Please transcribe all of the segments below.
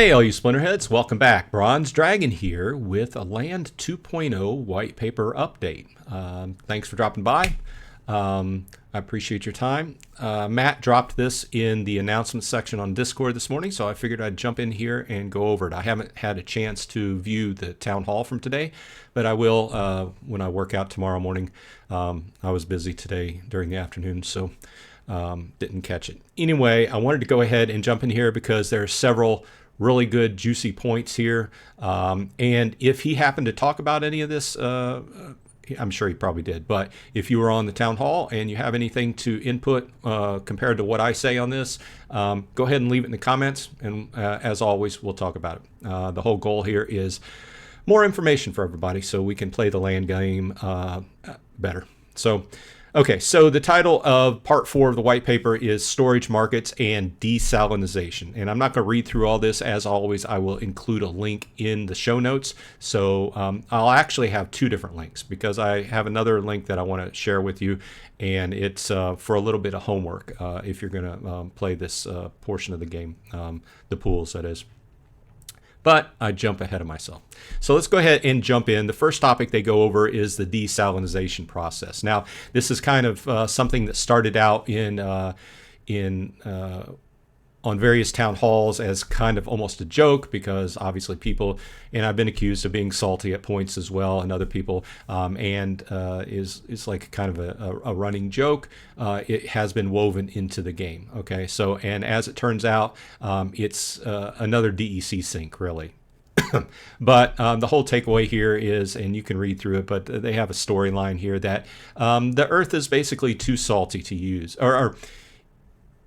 Hey, all you Splinterheads, welcome back. Bronze Dragon here with a Land 2.0 white paper update. Thanks for dropping by. I appreciate your time. Matt dropped this in the announcement section on Discord this morning, so I figured I'd jump in here and go over it. I haven't had a chance to view the town hall from today, but I will when I work out tomorrow morning. I was busy today during the afternoon, so didn't catch it. Anyway, I wanted to go ahead and jump in here because there are several really good juicy points here, and if he happened to talk about any of this, I'm sure he probably did, but if you were on the town hall and you have anything to input compared to what I say on this, go ahead and leave it in the comments, and as always, we'll talk about it. The whole goal here is more information for everybody so we can play the land game better. Okay, so the title of part 4 of the white paper is Storage Markets and Desalinization. And I'm not going to read through all this. As always, I will include a link in the show notes. So I'll actually have 2 different links because I have another link that I want to share with you. And it's for a little bit of homework if you're going to play this portion of the game, the pools, that is. But I jump ahead of myself. So let's go ahead and jump in. The first topic they go over is the desalinization process. Now, this is kind of something that started out on various town halls as kind of almost a joke, because obviously people, and I've been accused of being salty at points as well, and other people, and is like kind of a running joke. It has been woven into the game. Okay, so, and as it turns out, it's another DEC sink, really. But the whole takeaway here is, and you can read through it, but they have a storyline here that the Earth is basically too salty to use, or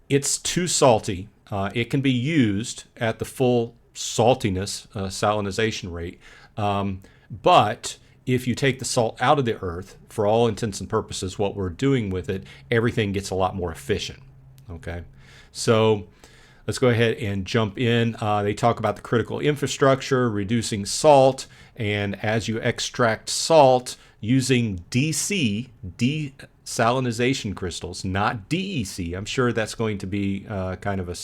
it's too salty. It can be used at the full saltiness, salinization rate. But if you take the salt out of the earth, for all intents and purposes, what we're doing with it, everything gets a lot more efficient. Okay, so let's go ahead and jump in. They talk about the critical infrastructure, reducing salt, and as you extract salt using desalinization crystals, not DEC. I'm sure that's going to be kind of a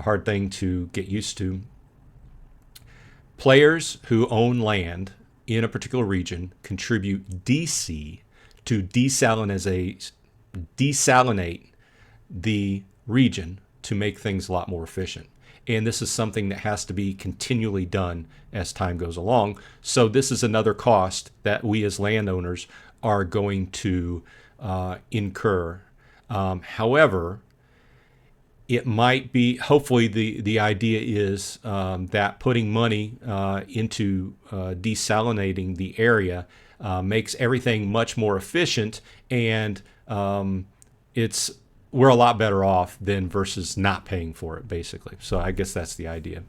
hard thing to get used to. Players who own land in a particular region contribute DC to desalinate the region to make things a lot more efficient. And this is something that has to be continually done as time goes along. So this is another cost that we as landowners are going to incur. However, it might be, hopefully the idea is that putting money into desalinating the area makes everything much more efficient, and we're a lot better off than versus not paying for it, basically. So I guess that's the idea.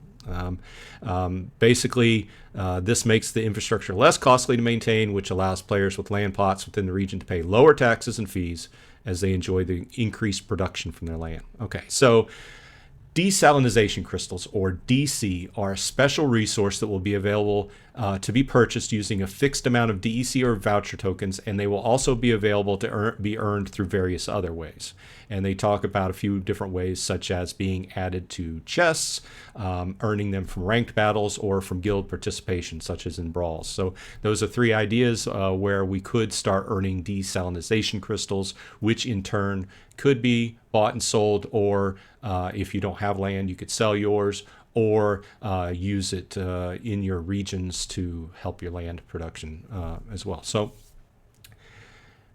Basically, this makes the infrastructure less costly to maintain, which allows players with land plots within the region to pay lower taxes and fees as they enjoy the increased production from their land. Okay, so desalinization crystals, or DC, are a special resource that will be available to be purchased using a fixed amount of DEC or voucher tokens, and they will also be available to be earned through various other ways. And they talk about a few different ways, such as being added to chests, earning them from ranked battles, or from guild participation, such as in brawls. So those are 3 ideas where we could start earning desalinization crystals, which in turn could be bought and sold, or if you don't have land, you could sell yours, or use it in your regions to help your land production as well. So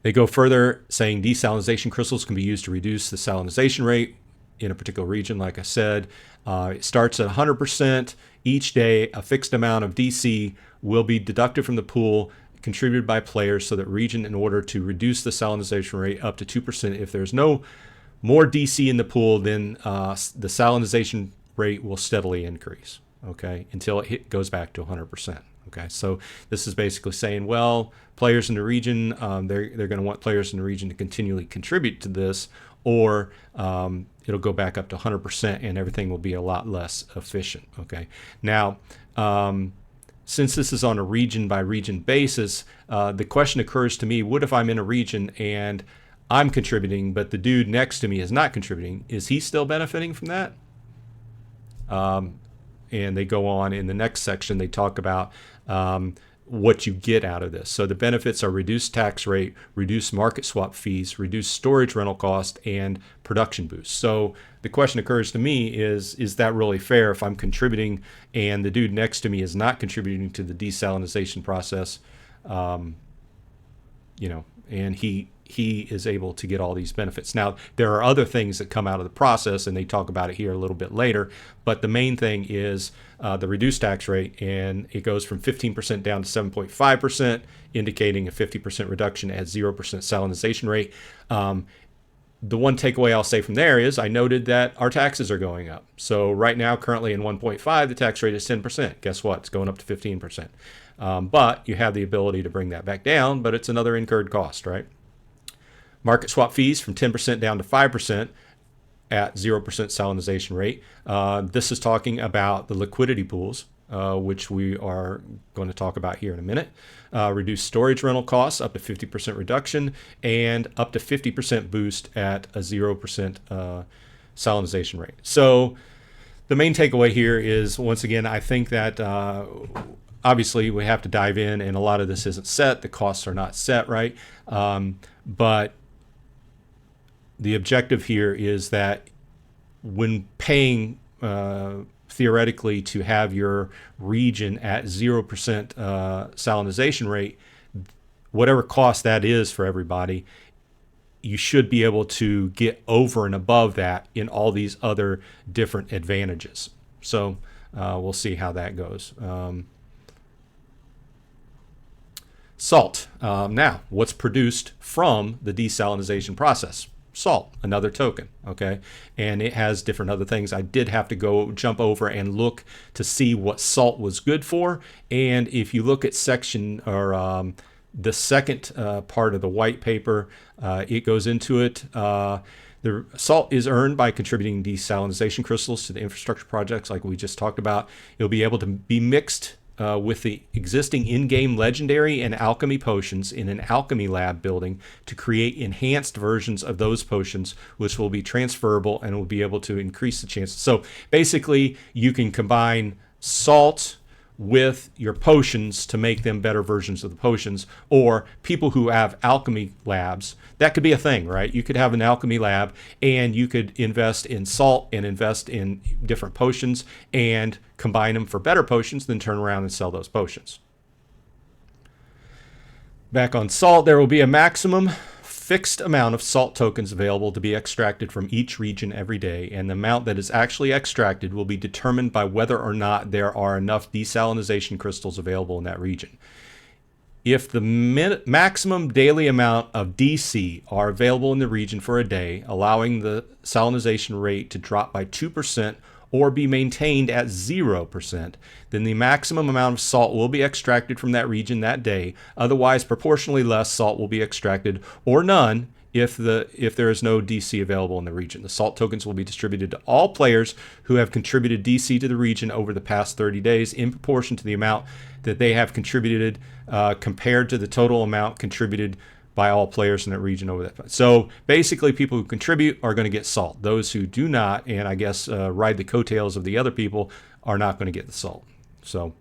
they go further, saying desalinization crystals can be used to reduce the salinization rate in a particular region. Like I said, it starts at 100%. Each day, a fixed amount of DC will be deducted from the pool, contributed by players, so that region, in order to reduce the salinization rate up to 2%. If there's no more DC in the pool, then the salinization rate will steadily increase, okay, until it goes back to 100%. Okay, so this is basically saying, well, players in the region, they're going to want players in the region to continually contribute to this, or it'll go back up to 100% and everything will be a lot less efficient. Okay, now since this is on a region by region basis, the question occurs to me, what if I'm in a region and I'm contributing, but the dude next to me is not contributing? Is he still benefiting from that? and they go on in the next section. They talk about what you get out of this. So the benefits are reduced tax rate, reduced market swap fees, reduced storage rental cost, and production boost. So the question occurs to me is that really fair if I'm contributing and the dude next to me is not contributing to the desalinization process, and he is able to get all these benefits. Now, there are other things that come out of the process, and they talk about it here a little bit later, but the main thing is the reduced tax rate, and it goes from 15% down to 7.5%, indicating a 50% reduction at 0% salinization rate. The one takeaway I'll say from there is I noted that our taxes are going up. So right now, currently in 1.5, the tax rate is 10%. Guess what? It's going up to 15%. But you have the ability to bring that back down, but it's another incurred cost, right? Market swap fees from 10% down to 5% at 0% salinization rate. This is talking about the liquidity pools, which we are going to talk about here in a minute. Reduced storage rental costs, up to 50% reduction, and up to 50% boost at a 0% salinization rate. So the main takeaway here is, once again, I think that obviously we have to dive in, and a lot of this isn't set. The costs are not set, right? But the objective here is that when paying theoretically to have your region at 0% salinization rate, whatever cost that is for everybody, you should be able to get over and above that in all these other different advantages. So we'll see how that goes. Salt. Now, what's produced from the desalinization process? Salt, another token, okay? And it has different other things. I did have to go jump over and look to see what salt was good for. And if you look at section or the second part of the white paper, it goes into it. The salt is earned by contributing desalinization crystals to the infrastructure projects like we just talked about. It'll be able to be mixed with the existing in-game legendary and alchemy potions in an alchemy lab building to create enhanced versions of those potions, which will be transferable and will be able to increase the chances. So basically, you can combine salt with your potions to make them better versions of the potions, or people who have alchemy labs. That could be a thing, right? You could have an alchemy lab and you could invest in salt and invest in different potions and combine them for better potions, then turn around and sell those potions. Back on salt, there will be a maximum fixed amount of salt tokens available to be extracted from each region every day, and the amount that is actually extracted will be determined by whether or not there are enough desalinization crystals available in that region. If the maximum daily amount of DC are available in the region for a day, allowing the salinization rate to drop by 2% or be maintained at 0%, then the maximum amount of salt will be extracted from that region that day. Otherwise, proportionally less salt will be extracted, or none, if there is no DC available in the region. The salt tokens will be distributed to all players who have contributed DC to the region over the past 30 days in proportion to the amount that they have contributed compared to the total amount contributed by all players in that region over that. So basically, people who contribute are going to get salt. Those who do not, and I guess ride the coattails of the other people, are not going to get the salt. So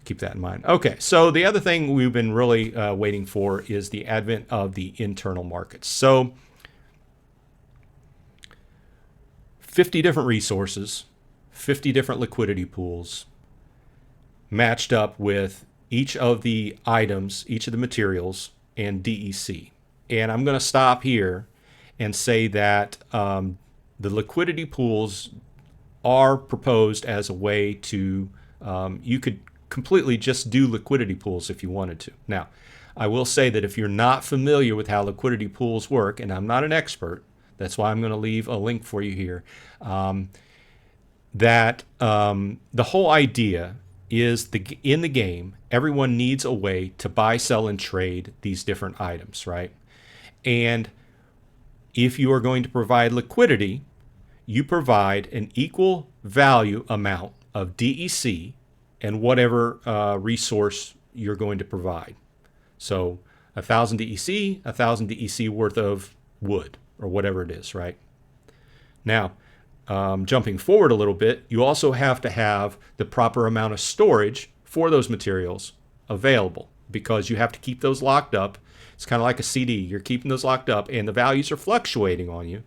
keep that in mind. Okay, so the other thing we've been really waiting for is the advent of the internal markets. So 50 different resources, 50 different liquidity pools, matched up with each of the items, each of the materials, and DEC. And I'm going to stop here and say that the liquidity pools are proposed as a way to, you could completely just do liquidity pools if you wanted to. Now, I will say that if you're not familiar with how liquidity pools work, and I'm not an expert, that's why I'm going to leave a link for you here, that the whole idea is in the game, everyone needs a way to buy, sell, and trade these different items, right? And if you are going to provide liquidity, you provide an equal value amount of DEC and whatever resource you're going to provide. So 1,000 DEC, 1,000 DEC worth of wood, or whatever it is, right? Now, jumping forward a little bit, you also have to have the proper amount of storage for those materials available, because you have to keep those locked up. It's kind of like a CD. You're keeping those locked up, and the values are fluctuating on you.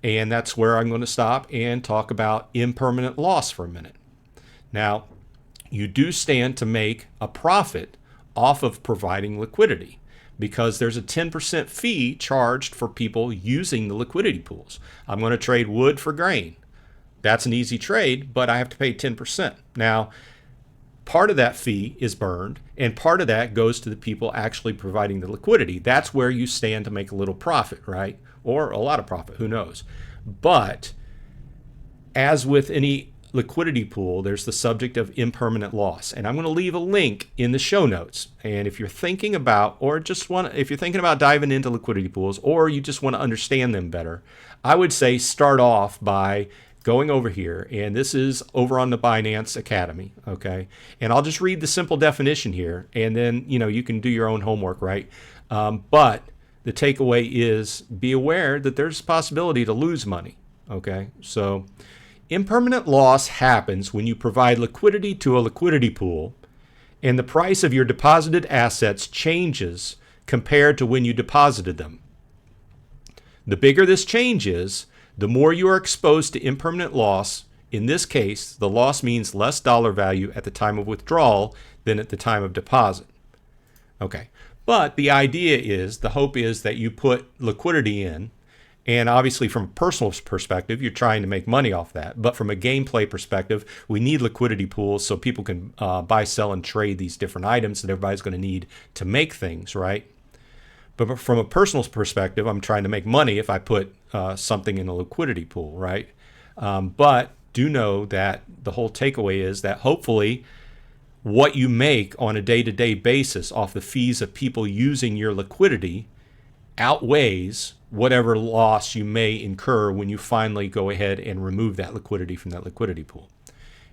And that's where I'm going to stop and talk about impermanent loss for a minute. Now, you do stand to make a profit off of providing liquidity, because there's a 10% fee charged for people using the liquidity pools. I'm going to trade wood for grain. That's an easy trade, but I have to pay 10%. Now, part of that fee is burned, and part of that goes to the people actually providing the liquidity. That's where you stand to make a little profit, right? Or a lot of profit, who knows? But as with any liquidity pool, there's the subject of impermanent loss. And I'm going to leave a link in the show notes. And if you're thinking about, if you're thinking about diving into liquidity pools, or you just want to understand them better, I would say start off by going over here. And this is over on the Binance Academy, okay? And I'll just read the simple definition here, and then, you can do your own homework, right? But the takeaway is, be aware that there's a possibility to lose money, okay? So impermanent loss happens when you provide liquidity to a liquidity pool and the price of your deposited assets changes compared to when you deposited them. The bigger this change is, the more you are exposed to impermanent loss. In this case, the loss means less dollar value at the time of withdrawal than at the time of deposit. Okay, but the idea is, the hope is that you put liquidity in, and obviously from a personal perspective, you're trying to make money off that. But from a gameplay perspective, we need liquidity pools so people can buy, sell, and trade these different items that everybody's going to need to make things, right? But from a personal perspective, I'm trying to make money if I put something in a liquidity pool, right? But do know that the whole takeaway is that hopefully what you make on a day-to-day basis off the fees of people using your liquidity outweighs whatever loss you may incur when you finally go ahead and remove that liquidity from that liquidity pool.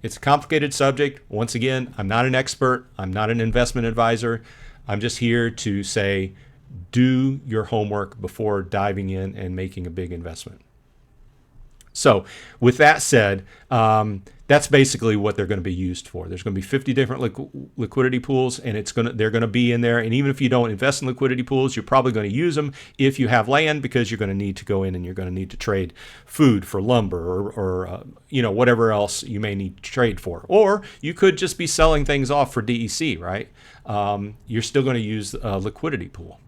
It's a complicated subject. Once again, I'm not an expert. I'm not an investment advisor. I'm just here to say, do your homework before diving in and making a big investment. So with that said, that's basically what they're going to be used for. There's going to be 50 different liquidity pools, and they're going to be in there. And even if you don't invest in liquidity pools, you're probably going to use them if you have land, because you're going to need to go in and you're going to need to trade food for lumber or whatever else you may need to trade for. Or you could just be selling things off for DEC, right? You're still going to use a liquidity pool.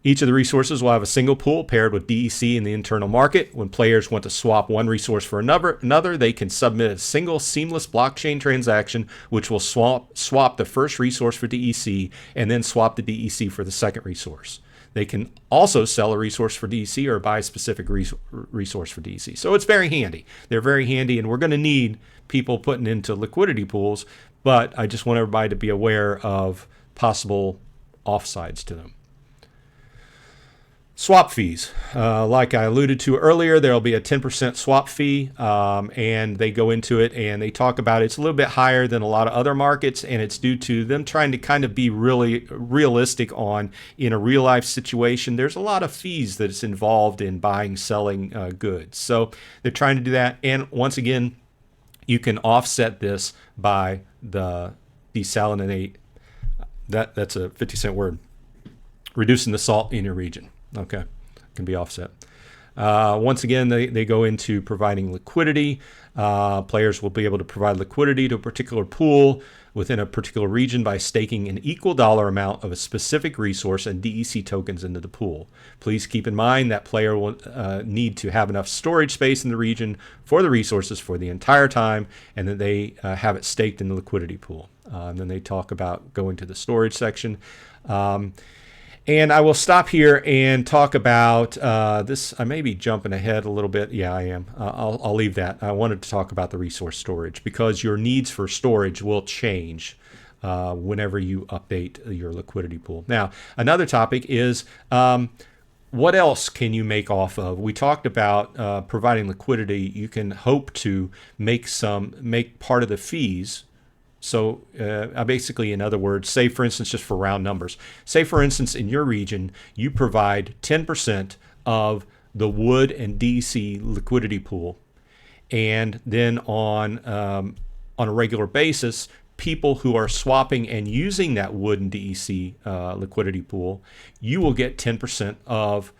Each of the resources will have a single pool paired with DEC in the internal market. When players want to swap one resource for another, they can submit a single seamless blockchain transaction, which will swap the first resource for DEC and then swap the DEC for the second resource. They can also sell a resource for DEC or buy a specific resource for DEC. So it's very handy. They're very handy, and we're going to need people putting into liquidity pools, but I just want everybody to be aware of possible offsides to them. Swap fees. Like I alluded to earlier, there will be a 10% swap fee, and they go into it and they talk about it's a little bit higher than a lot of other markets, and it's due to them trying to kind of be really realistic on, in a real life situation, there's a lot of fees that's involved in buying, selling goods. So they're trying to do that. And once again, you can offset this by the desalinate. That's a 50-cent word. Reducing the salt in your region. Okay, can be offset. Once again, they go into providing liquidity. Players will be able to provide liquidity to a particular pool within a particular region by staking an equal dollar amount of a specific resource and DEC tokens into the pool. Please keep in mind that player will need to have enough storage space in the region for the resources for the entire time, and that they have it staked in the liquidity pool. And then they talk about going to the storage section. And I will stop here and talk about this. I may be jumping ahead a little bit. Yeah, I am. I'll leave that. I wanted to talk about the resource storage, because your needs for storage will change whenever you update your liquidity pool. Now, another topic is what else can you make off of? We talked about providing liquidity. You can hope to make part of the fees. So basically, in other words, say, for instance, just for round numbers, say, for instance, in your region, you provide 10% of the wood and DEC liquidity pool. And then on a regular basis, people who are swapping and using that wood and DEC liquidity pool, you will get 10% of,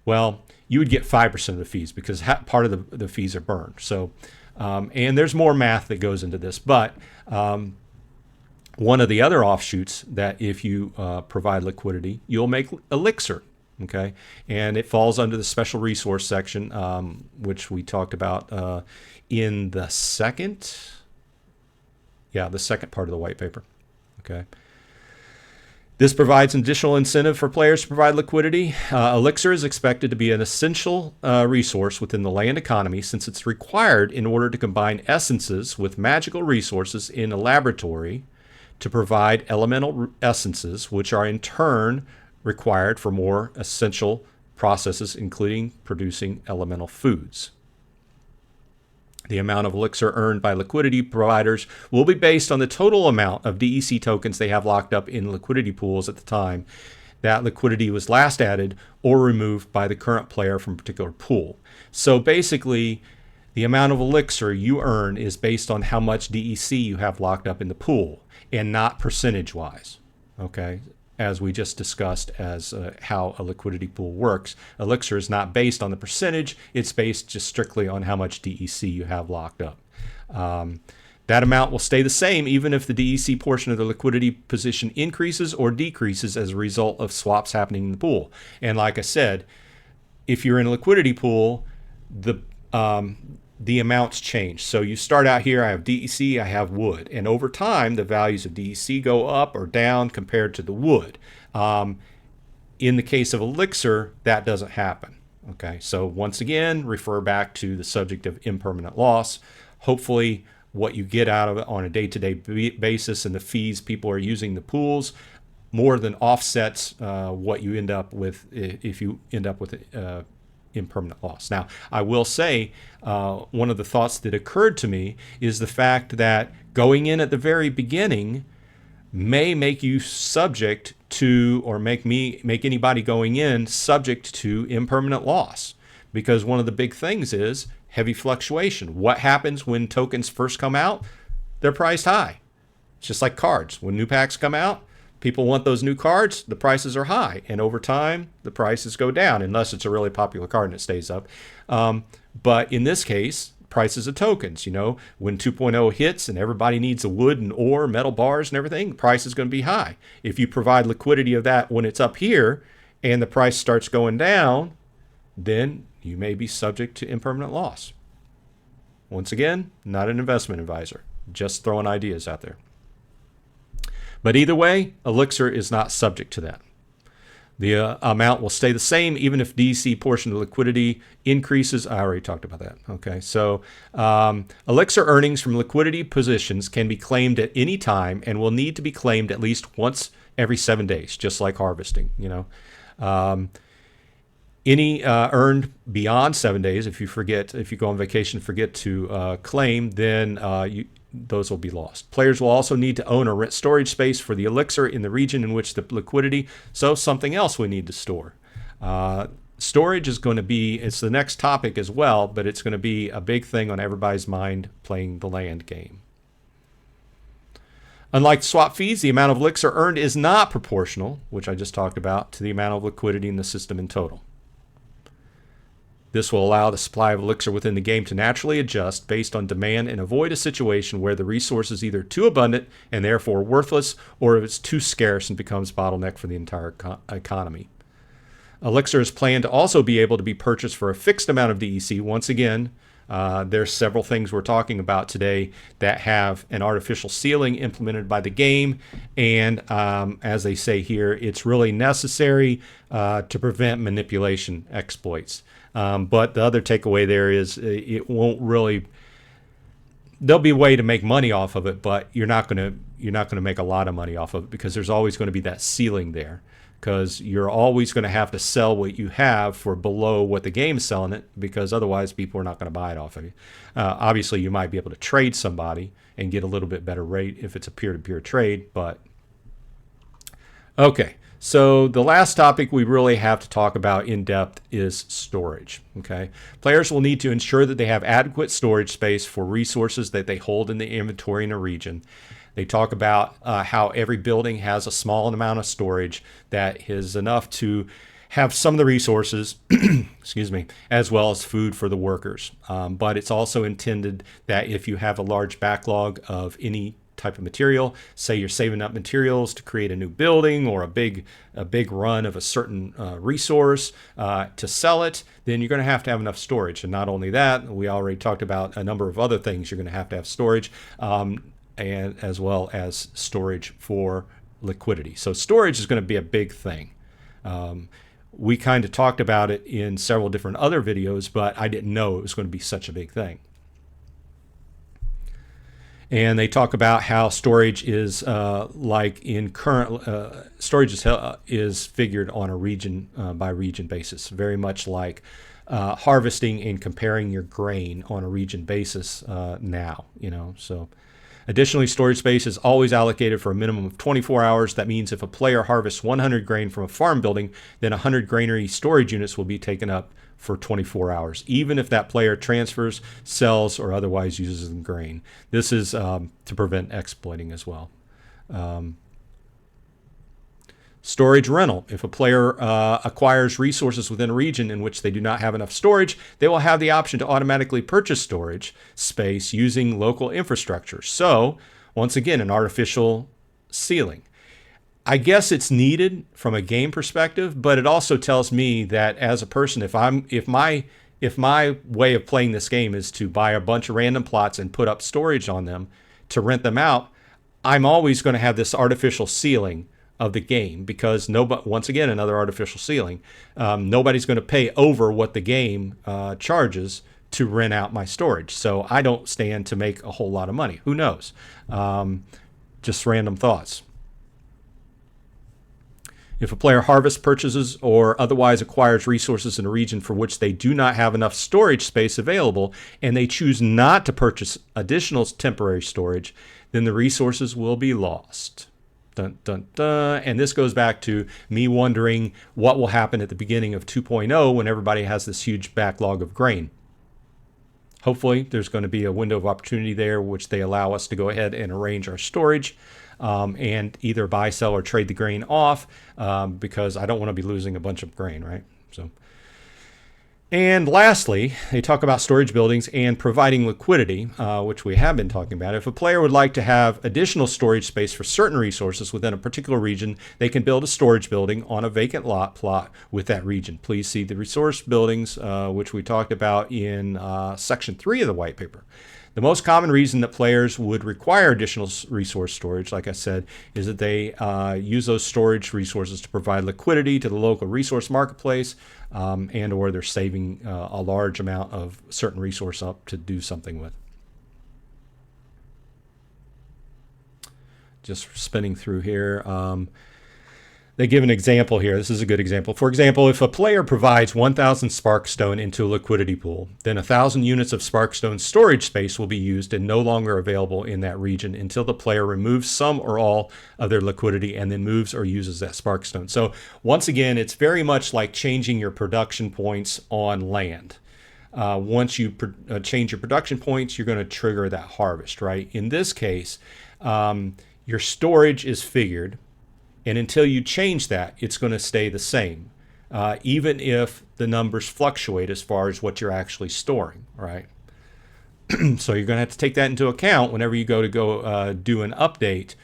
well, you would get 5% of the fees because part of the fees are burned. So, and there's more math that goes into this, but one of the other offshoots that if you provide liquidity, you'll make Elixir. Okay, and it falls under the special resource section, which we talked about in the second part of the white paper. Okay, this provides an additional incentive for players to provide liquidity. Elixir is expected to be an essential resource within the land economy since it's required in order to combine essences with magical resources in a laboratory to provide elemental essences, which are in turn required for more essential processes, including producing elemental foods. The amount of Elixir earned by liquidity providers will be based on the total amount of DEC tokens they have locked up in liquidity pools at the time that liquidity was last added or removed by the current player from a particular pool. So basically, the amount of Elixir you earn is based on how much DEC you have locked up in the pool and not percentage-wise. Okay? As we just discussed as how a liquidity pool works. Elixir is not based on the percentage. It's based just strictly on how much DEC you have locked up. That amount will stay the same even if the DEC portion of the liquidity position increases or decreases as a result of swaps happening in the pool. And like I said, if you're in a liquidity pool, the amounts change. So you start out here, I have DEC, I have wood. And over time, the values of DEC go up or down compared to the wood. In the case of Elixir, that doesn't happen. Okay, so once again, refer back to the subject of impermanent loss. Hopefully, what you get out of it on a day-to-day basis and the fees people are using the pools more than offsets what you end up with if you end up with impermanent loss. Now, I will say one of the thoughts that occurred to me is the fact that going in at the very beginning may make you subject to, or make anybody going in subject to impermanent loss, because one of the big things is heavy fluctuation. What happens when tokens first come out? They're priced high. It's just like cards. When new packs come out, people want those new cards, the prices are high. And over time, the prices go down, unless it's a really popular card and it stays up. But in this case, prices of tokens, when 2.0 hits and everybody needs a wood and ore, metal bars and everything, the price is going to be high. If you provide liquidity of that when it's up here and the price starts going down, then you may be subject to impermanent loss. Once again, not an investment advisor, just throwing ideas out there. But either way, Elixir is not subject to that. The amount will stay the same even if DC portion of liquidity increases. I already talked about that. Okay, so Elixir earnings from liquidity positions can be claimed at any time and will need to be claimed at least once every 7 days, just like harvesting. Any earned beyond 7 days, if you go on vacation, forget to claim, then those will be lost. Players will also need to own or rent storage space for the Elixir in the region in which the liquidity, so something else we need to store. Storage is going to be, it's the next topic as well, but it's going to be a big thing on everybody's mind playing the land game. Unlike swap fees, the amount of Elixir earned is not proportional, which I just talked about, to the amount of liquidity in the system in total. This will allow the supply of Elixir within the game to naturally adjust based on demand and avoid a situation where the resource is either too abundant and therefore worthless, or if it's too scarce and becomes bottleneck for the entire economy. Elixir is planned to also be able to be purchased for a fixed amount of DEC. Once again, there's several things we're talking about today that have an artificial ceiling implemented by the game, and as they say here, it's really necessary to prevent manipulation exploits. But the other takeaway there is it won't really. There'll be a way to make money off of it, but you're not going to make a lot of money off of it because there's always going to be that ceiling there. Because you're always going to have to sell what you have for below what the game is selling it, because otherwise people are not going to buy it off of you. Obviously, you might be able to trade somebody and get a little bit better rate if it's a peer-to-peer trade. But okay, So the last topic we really have to talk about in depth is storage. Okay, players will need to ensure that they have adequate storage space for resources that they hold in the inventory in a region. They talk about how every building has a small amount of storage that is enough to have some of the resources, excuse me, as well as food for the workers. But it's also intended that if you have a large backlog of any type of material, say you're saving up materials to create a new building or a big run of a certain resource to sell it, then you're going to have enough storage. And not only that, we already talked about a number of other things you're going to have storage, and as well as storage for liquidity. So storage is going to be a big thing. We kind of talked about it in several different other videos, but I didn't know it was going to be such a big thing. And they talk about how storage is like in current storage is figured on a region by region basis, very much like harvesting and comparing your grain on a region basis now. So additionally, storage space is always allocated for a minimum of 24 hours. That means if a player harvests 100 grain from a farm building, then 100 granary storage units will be taken up for 24 hours, even if that player transfers, sells, or otherwise uses the grain. This is to prevent exploiting as well. Storage rental. If a player acquires resources within a region in which they do not have enough storage, they will have the option to automatically purchase storage space using local infrastructure. So, once again, an artificial ceiling. I guess it's needed from a game perspective, but it also tells me that as a person, if my way of playing this game is to buy a bunch of random plots and put up storage on them to rent them out, I'm always going to have this artificial ceiling of the game, because once again, another artificial ceiling. Nobody's going to pay over what the game charges to rent out my storage. So I don't stand to make a whole lot of money. Who knows? Just random thoughts. If a player harvests, purchases, or otherwise acquires resources in a region for which they do not have enough storage space available, and they choose not to purchase additional temporary storage, then the resources will be lost. Dun, dun, dun. And this goes back to me wondering what will happen at the beginning of 2.0 when everybody has this huge backlog of grain. Hopefully, there's going to be a window of opportunity there which they allow us to go ahead and arrange our storage and either buy, sell, or trade the grain off because I don't want to be losing a bunch of grain, right? And lastly, they talk about storage buildings and providing liquidity, which we have been talking about. If a player would like to have additional storage space for certain resources within a particular region, they can build a storage building on a vacant lot plot with that region. Please see the resource buildings, which we talked about in section 3 of the white paper. The most common reason that players would require additional resource storage, like I said, is that they use those storage resources to provide liquidity to the local resource marketplace, and or they're saving a large amount of certain resource up to do something with. Just spinning through here. They give an example here. This is a good example. For example, if a player provides 1,000 Sparkstone into a liquidity pool, then 1,000 units of Sparkstone storage space will be used and no longer available in that region until the player removes some or all of their liquidity and then moves or uses that Sparkstone. So once again, it's very much like changing your production points on land. Once you change your production points, you're going to trigger that harvest, right? In this case, your storage is figured. And until you change that, it's going to stay the same, even if the numbers fluctuate as far as what you're actually storing, right? So you're going to have to take that into account whenever you go do an update.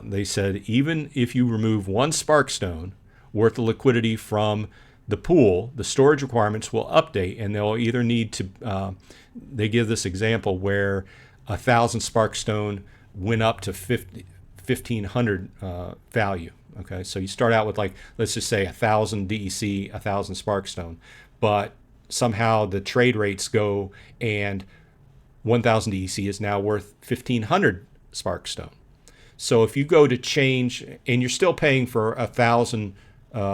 They said even if you remove one Sparkstone worth of liquidity from the pool, the storage requirements will update, and they'll either need to. They give this example where 1,000 Sparkstone went up to 1,500 value. Okay, so you start out with, like, let's just say 1,000 DEC, 1,000 Sparkstone, but somehow the trade rates go and 1,000 DEC is now worth 1,500 Sparkstone. So if you go to change, and you're still paying for 1,000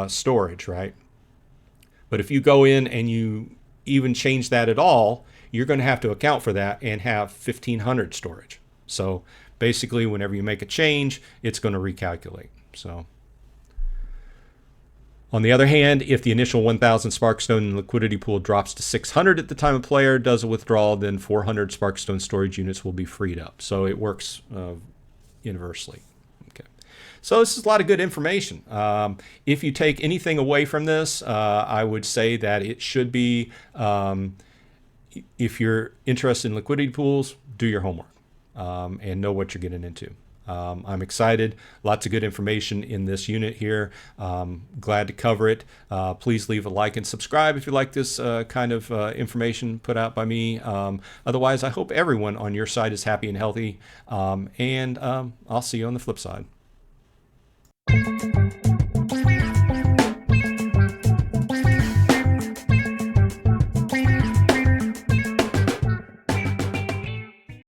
storage, right? But if you go in and you even change that at all, you're going to have to account for that and have 1,500 storage. So basically, whenever you make a change, it's going to recalculate. So On the other hand, if the initial 1,000 Sparkstone liquidity pool drops to 600 at the time a player does a withdrawal, then 400 Sparkstone storage units will be freed up. So it works inversely. Okay. So this is a lot of good information. If you take anything away from this, I would say that it should be, if you're interested in liquidity pools, do your homework and know what you're getting into. I'm excited. Lots of good information in this unit here. Glad to cover it. Please leave a like and subscribe if you like this kind of information put out by me. Otherwise, I hope everyone on your side is happy and healthy. And I'll see you on the flip side.